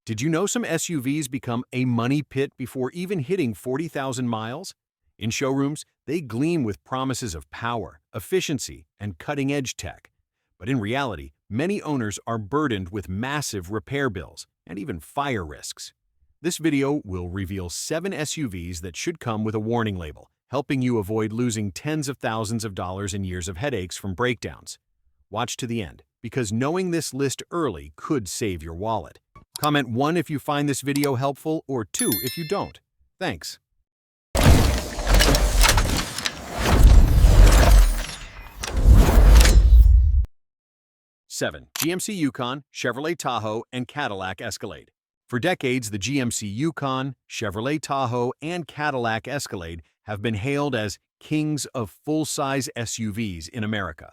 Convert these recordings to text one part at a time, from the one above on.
Did you know some SUVs become a money pit before even hitting 40,000 miles? In showrooms, they gleam with promises of power, efficiency, and cutting-edge tech. But in reality, many owners are burdened with massive repair bills and even fire risks. This video will reveal 7 SUVs that should come with a warning label, helping you avoid losing tens of thousands of dollars and years of headaches from breakdowns. Watch to the end, because knowing this list early could save your wallet. Comment 1 if you find this video helpful, or 2 if you don't. Thanks. Seven, GMC Yukon, Chevrolet Tahoe, and Cadillac Escalade. For decades, the GMC Yukon, Chevrolet Tahoe, and Cadillac Escalade have been hailed as kings of full-size SUVs in America.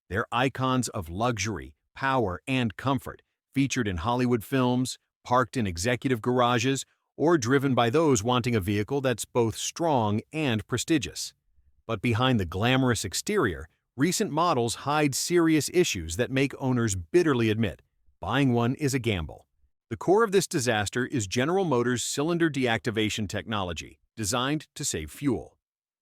They're icons of luxury, power, and comfort, featured in Hollywood films, parked in executive garages, or driven by those wanting a vehicle that's both strong and prestigious. But behind the glamorous exterior, recent models hide serious issues that make owners bitterly admit buying one is a gamble. The core of this disaster is General Motors' cylinder deactivation technology, designed to save fuel.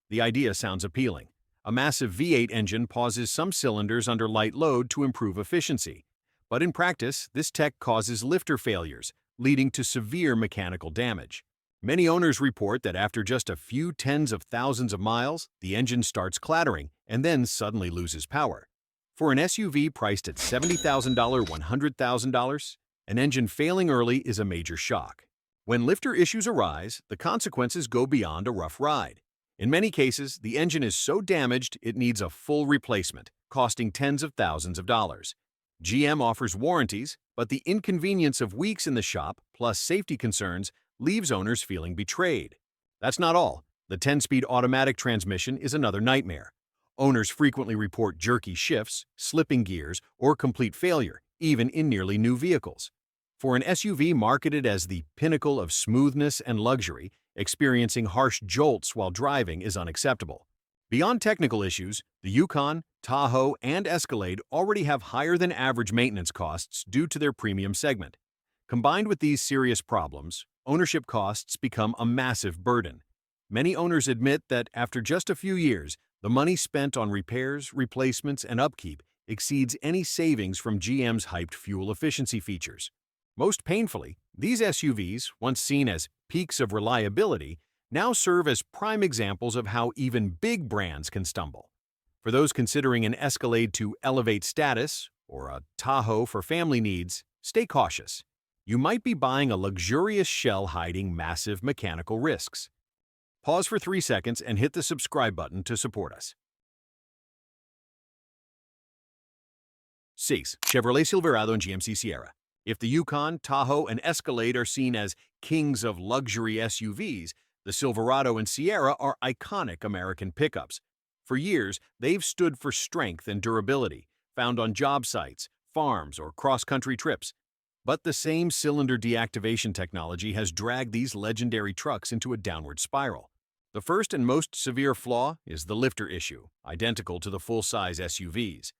The idea sounds appealing. A massive V8 engine pauses some cylinders under light load to improve efficiency. But in practice, this tech causes lifter failures, leading to severe mechanical damage. Many owners report that after just a few tens of thousands of miles, the engine starts clattering and then suddenly loses power. For an SUV priced at $70,000, $100,000, an engine failing early is a major shock. When lifter issues arise, the consequences go beyond a rough ride. In many cases, the engine is so damaged it needs a full replacement, costing tens of thousands of dollars. GM offers warranties, but the inconvenience of weeks in the shop, plus safety concerns, leaves owners feeling betrayed. That's not all. The 10-speed automatic transmission is another nightmare. Owners frequently report jerky shifts, slipping gears, or complete failure, even in nearly new vehicles. For an SUV marketed as the pinnacle of smoothness and luxury, experiencing harsh jolts while driving is unacceptable. Beyond technical issues, the Yukon, Tahoe, and Escalade already have higher-than-average maintenance costs due to their premium segment. Combined with these serious problems, ownership costs become a massive burden. Many owners admit that after just a few years, the money spent on repairs, replacements, and upkeep exceeds any savings from GM's hyped fuel efficiency features. Most painfully, these SUVs, once seen as peaks of reliability, now serve as prime examples of how even big brands can stumble. For those considering an Escalade to elevate status, or a Tahoe for family needs, stay cautious. You might be buying a luxurious shell hiding massive mechanical risks. Pause for 3 seconds and hit the subscribe button to support us. 6. Chevrolet Silverado and GMC Sierra. If the Yukon, Tahoe, and Escalade are seen as kings of luxury SUVs, the Silverado and Sierra are iconic American pickups. For years, they've stood for strength and durability, found on job sites, farms, or cross-country trips. But the same cylinder deactivation technology has dragged these legendary trucks into a downward spiral. The first and most severe flaw is the lifter issue, identical to the full-size SUVs.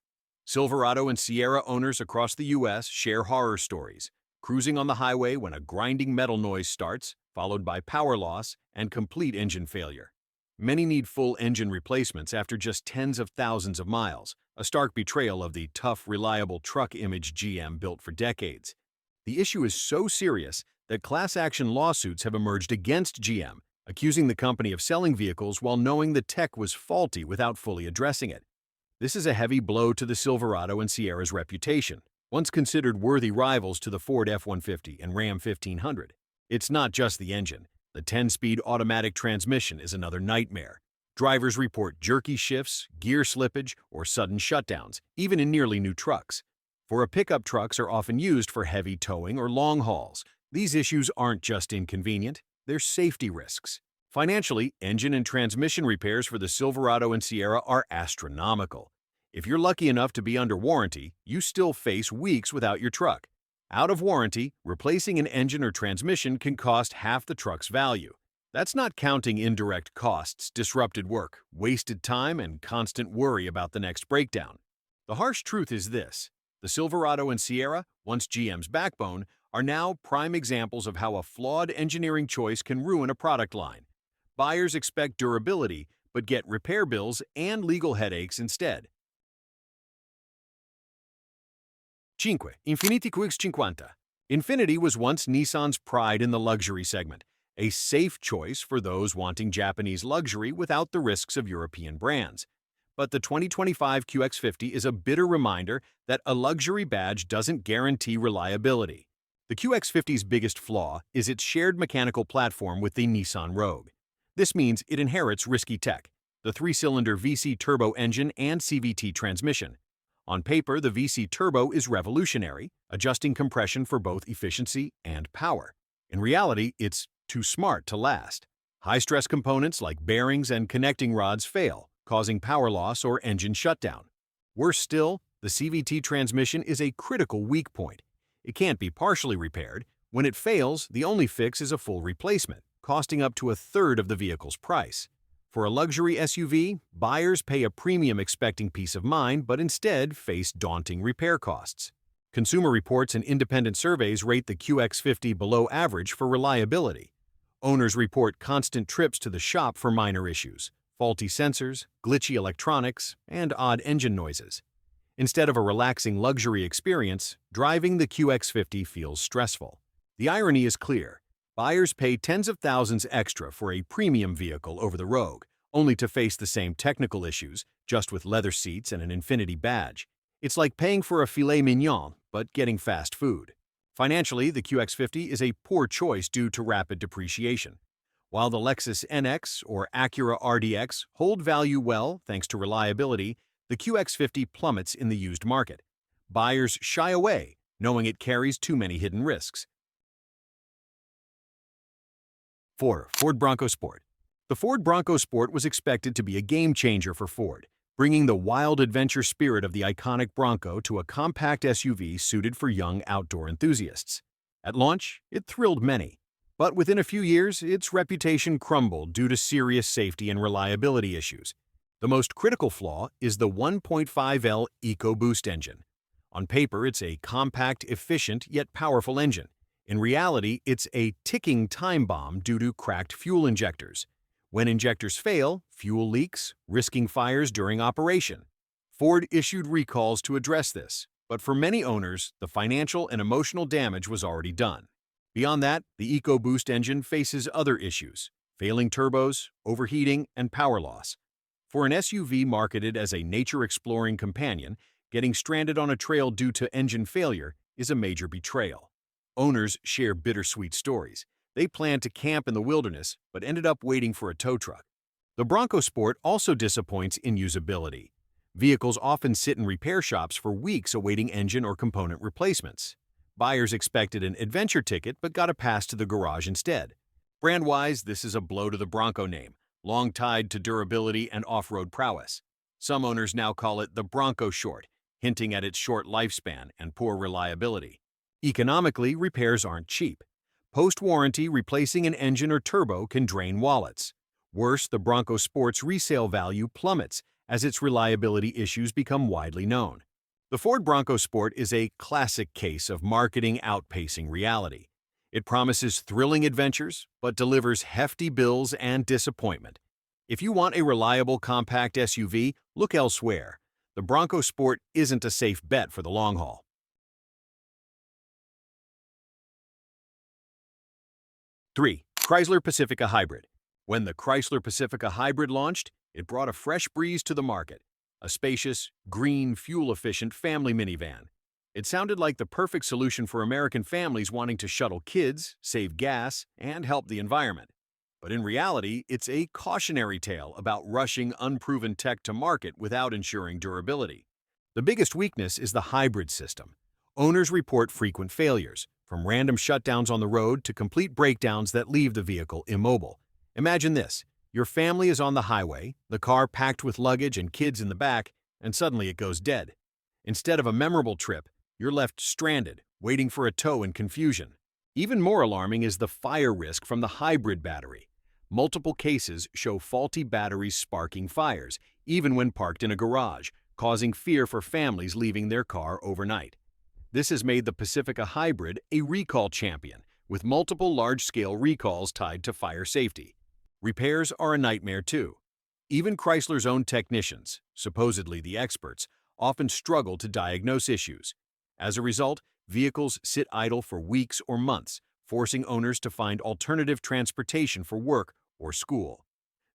Silverado and Sierra owners across the U.S. share horror stories, cruising on the highway when a grinding metal noise starts, followed by power loss and complete engine failure. Many need full engine replacements after just tens of thousands of miles, a stark betrayal of the tough, reliable truck image GM built for decades. The issue is so serious that class-action lawsuits have emerged against GM, accusing the company of selling vehicles while knowing the tech was faulty without fully addressing it. This is a heavy blow to the Silverado and Sierra's reputation, once considered worthy rivals to the Ford F-150 and Ram 1500. It's not just the engine. The 10-speed automatic transmission is another nightmare. Drivers report jerky shifts, gear slippage, or sudden shutdowns, even in nearly new trucks. For pickup trucks are often used for heavy towing or long hauls. These issues aren't just inconvenient, they're safety risks. Financially, engine and transmission repairs for the Silverado and Sierra are astronomical. If you're lucky enough to be under warranty, you still face weeks without your truck. Out of warranty, replacing an engine or transmission can cost half the truck's value. That's not counting indirect costs, disrupted work, wasted time, and constant worry about the next breakdown. The harsh truth is this: the Silverado and Sierra, once GM's backbone, are now prime examples of how a flawed engineering choice can ruin a product line. Buyers expect durability, but get repair bills and legal headaches instead. 5. Infiniti QX50. Infiniti was once Nissan's pride in the luxury segment, a safe choice for those wanting Japanese luxury without the risks of European brands. But the 2025 QX50 is a bitter reminder that a luxury badge doesn't guarantee reliability. The QX50's biggest flaw is its shared mechanical platform with the Nissan Rogue. This means it inherits risky tech, the three-cylinder VC turbo engine and CVT transmission. On paper, the VC turbo is revolutionary, adjusting compression for both efficiency and power. In reality, it's too smart to last. High-stress components like bearings and connecting rods fail, causing power loss or engine shutdown. Worse still, the CVT transmission is a critical weak point. It can't be partially repaired. When it fails, the only fix is a full replacement, costing up to a third of the vehicle's price. For a luxury SUV, buyers pay a premium expecting peace of mind, but instead face daunting repair costs. Consumer Reports and independent surveys rate the QX50 below average for reliability. Owners report constant trips to the shop for minor issues, faulty sensors, glitchy electronics, and odd engine noises. Instead of a relaxing luxury experience, driving the QX50 feels stressful. The irony is clear. Buyers pay tens of thousands extra for a premium vehicle over the Rogue, only to face the same technical issues, just with leather seats and an Infiniti badge. It's like paying for a filet mignon, but getting fast food. Financially, the QX50 is a poor choice due to rapid depreciation. While the Lexus NX or Acura RDX hold value well thanks to reliability, the QX50 plummets in the used market. Buyers shy away, knowing it carries too many hidden risks. 4. Ford Bronco Sport. The Ford Bronco Sport was expected to be a game-changer for Ford, bringing the wild adventure spirit of the iconic Bronco to a compact SUV suited for young outdoor enthusiasts. At launch, it thrilled many, but within a few years, its reputation crumbled due to serious safety and reliability issues. The most critical flaw is the 1.5L EcoBoost engine. On paper, it's a compact, efficient, yet powerful engine. In reality, it's a ticking time bomb due to cracked fuel injectors. When injectors fail, fuel leaks, risking fires during operation. Ford issued recalls to address this, but for many owners, the financial and emotional damage was already done. Beyond that, the EcoBoost engine faces other issues: failing turbos, overheating, and power loss. For an SUV marketed as a nature-exploring companion, getting stranded on a trail due to engine failure is a major betrayal. Owners share bittersweet stories. They planned to camp in the wilderness, but ended up waiting for a tow truck. The Bronco Sport also disappoints in usability. Vehicles often sit in repair shops for weeks awaiting engine or component replacements. Buyers expected an adventure ticket but got a pass to the garage instead. Brand-wise, this is a blow to the Bronco name, long tied to durability and off-road prowess. Some owners now call it the Bronco Short, hinting at its short lifespan and poor reliability. Economically, repairs aren't cheap. Post-warranty, replacing an engine or turbo can drain wallets. Worse, the Bronco Sport's resale value plummets as its reliability issues become widely known. The Ford Bronco Sport is a classic case of marketing outpacing reality. It promises thrilling adventures, but delivers hefty bills and disappointment. If you want a reliable compact SUV, look elsewhere. The Bronco Sport isn't a safe bet for the long haul. 3. Chrysler Pacifica Hybrid. When the Chrysler Pacifica Hybrid launched, it brought a fresh breeze to the market. A spacious, green, fuel-efficient family minivan. It sounded like the perfect solution for American families wanting to shuttle kids, save gas, and help the environment. But in reality, it's a cautionary tale about rushing unproven tech to market without ensuring durability. The biggest weakness is the hybrid system. Owners report frequent failures, from random shutdowns on the road to complete breakdowns that leave the vehicle immobile. Imagine this. Your family is on the highway, the car packed with luggage and kids in the back, and suddenly it goes dead. Instead of a memorable trip, you're left stranded, waiting for a tow in confusion. Even more alarming is the fire risk from the hybrid battery. Multiple cases show faulty batteries sparking fires, even when parked in a garage, causing fear for families leaving their car overnight. This has made the Pacifica Hybrid a recall champion, with multiple large-scale recalls tied to fire safety. Repairs are a nightmare too. Even Chrysler's own technicians, supposedly the experts, often struggle to diagnose issues. As a result, vehicles sit idle for weeks or months, forcing owners to find alternative transportation for work or school.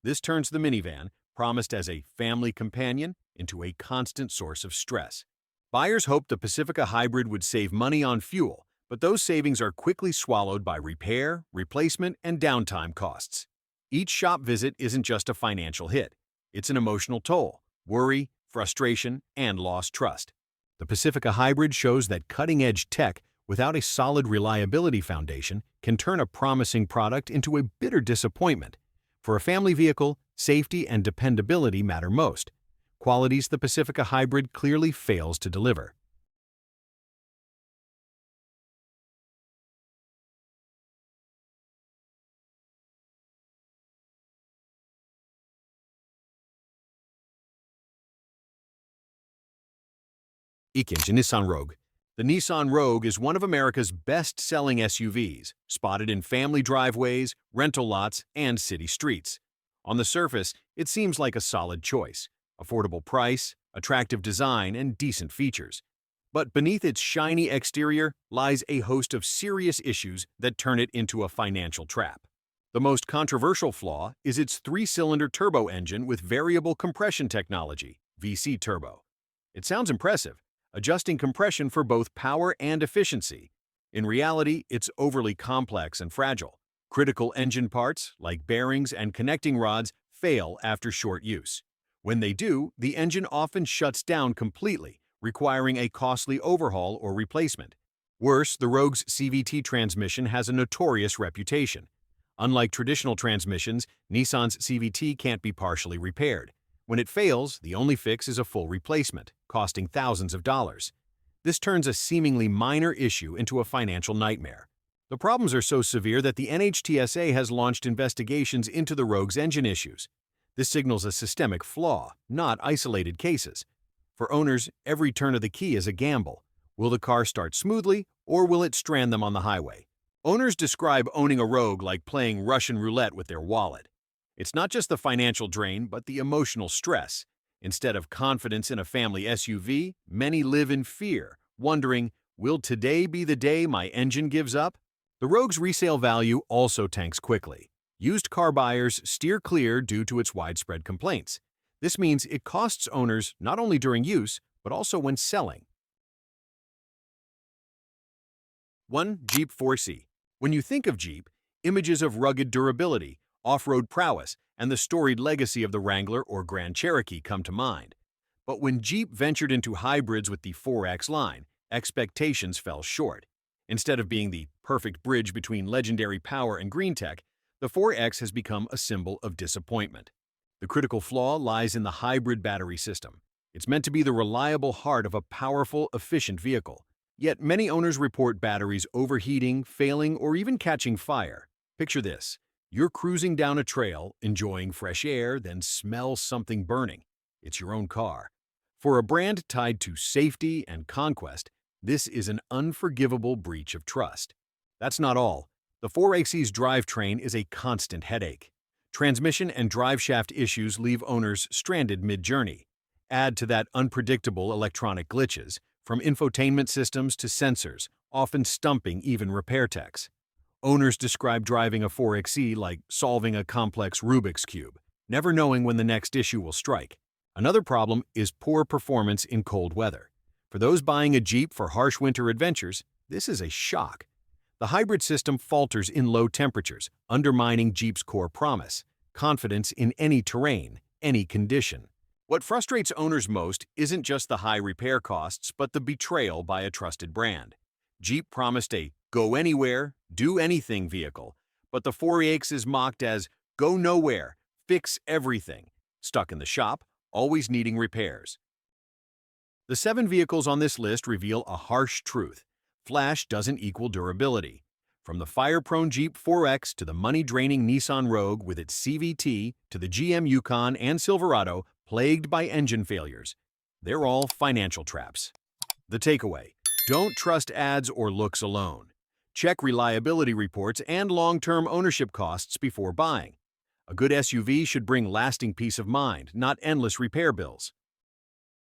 This turns the minivan, promised as a family companion, into a constant source of stress. Buyers hoped the Pacifica Hybrid would save money on fuel, but those savings are quickly swallowed by repair, replacement, and downtime costs. Each shop visit isn't just a financial hit. It's an emotional toll, worry, frustration, and lost trust. The Pacifica Hybrid shows that cutting-edge tech without a solid reliability foundation can turn a promising product into a bitter disappointment. For a family vehicle, safety and dependability matter most, qualities the Pacifica Hybrid clearly fails to deliver. Nissan Rogue. The Nissan Rogue is one of America's best-selling SUVs, spotted in family driveways, rental lots, and city streets. On the surface, it seems like a solid choice. Affordable price, attractive design, and decent features. But beneath its shiny exterior lies a host of serious issues that turn it into a financial trap. The most controversial flaw is its three-cylinder turbo engine with variable compression technology, VC turbo. It sounds impressive, adjusting compression for both power and efficiency. In reality, it's overly complex and fragile. Critical engine parts, like bearings and connecting rods, fail after short use. When they do, the engine often shuts down completely, requiring a costly overhaul or replacement. Worse, the Rogue's CVT transmission has a notorious reputation. Unlike traditional transmissions, Nissan's CVT can't be partially repaired. When it fails, the only fix is a full replacement, costing thousands of dollars. This turns a seemingly minor issue into a financial nightmare. The problems are so severe that the NHTSA has launched investigations into the Rogue's engine issues. This signals a systemic flaw, not isolated cases. For owners, every turn of the key is a gamble. Will the car start smoothly, or will it strand them on the highway? Owners describe owning a Rogue like playing Russian roulette with their wallet. It's not just the financial drain, but the emotional stress. Instead of confidence in a family SUV, many live in fear, wondering, will today be the day my engine gives up? The Rogue's resale value also tanks quickly. Used car buyers steer clear due to its widespread complaints. This means it costs owners not only during use, but also when selling. 1. Jeep 4C. When you think of Jeep, images of rugged durability, off-road prowess, and the storied legacy of the Wrangler or Grand Cherokee come to mind. But when Jeep ventured into hybrids with the 4X line, expectations fell short. Instead of being the perfect bridge between legendary power and green tech, the 4X has become a symbol of disappointment. The critical flaw lies in the hybrid battery system. It's meant to be the reliable heart of a powerful, efficient vehicle. Yet many owners report batteries overheating, failing, or even catching fire. Picture this. You're cruising down a trail, enjoying fresh air, then smell something burning. It's your own car. For a brand tied to safety and conquest, this is an unforgivable breach of trust. That's not all. The 4XE's drivetrain is a constant headache. Transmission and driveshaft issues leave owners stranded mid-journey. Add to that unpredictable electronic glitches, from infotainment systems to sensors, often stumping even repair techs. Owners describe driving a 4xe like solving a complex Rubik's Cube, never knowing when the next issue will strike. Another problem is poor performance in cold weather. For those buying a Jeep for harsh winter adventures, this is a shock. The hybrid system falters in low temperatures, undermining Jeep's core promise: confidence in any terrain, any condition. What frustrates owners most isn't just the high repair costs, but the betrayal by a trusted brand. Jeep promised a go anywhere, do anything vehicle, but the 4AX is mocked as go nowhere, fix everything, stuck in the shop, always needing repairs. The 7 vehicles on this list reveal a harsh truth. Flash doesn't equal durability. From the fire-prone Jeep 4X to the money-draining Nissan Rogue with its CVT to the GM Yukon and Silverado plagued by engine failures, they're all financial traps. The takeaway: Don't trust ads or looks alone. Check reliability reports and long-term ownership costs before buying. A good SUV should bring lasting peace of mind, not endless repair bills.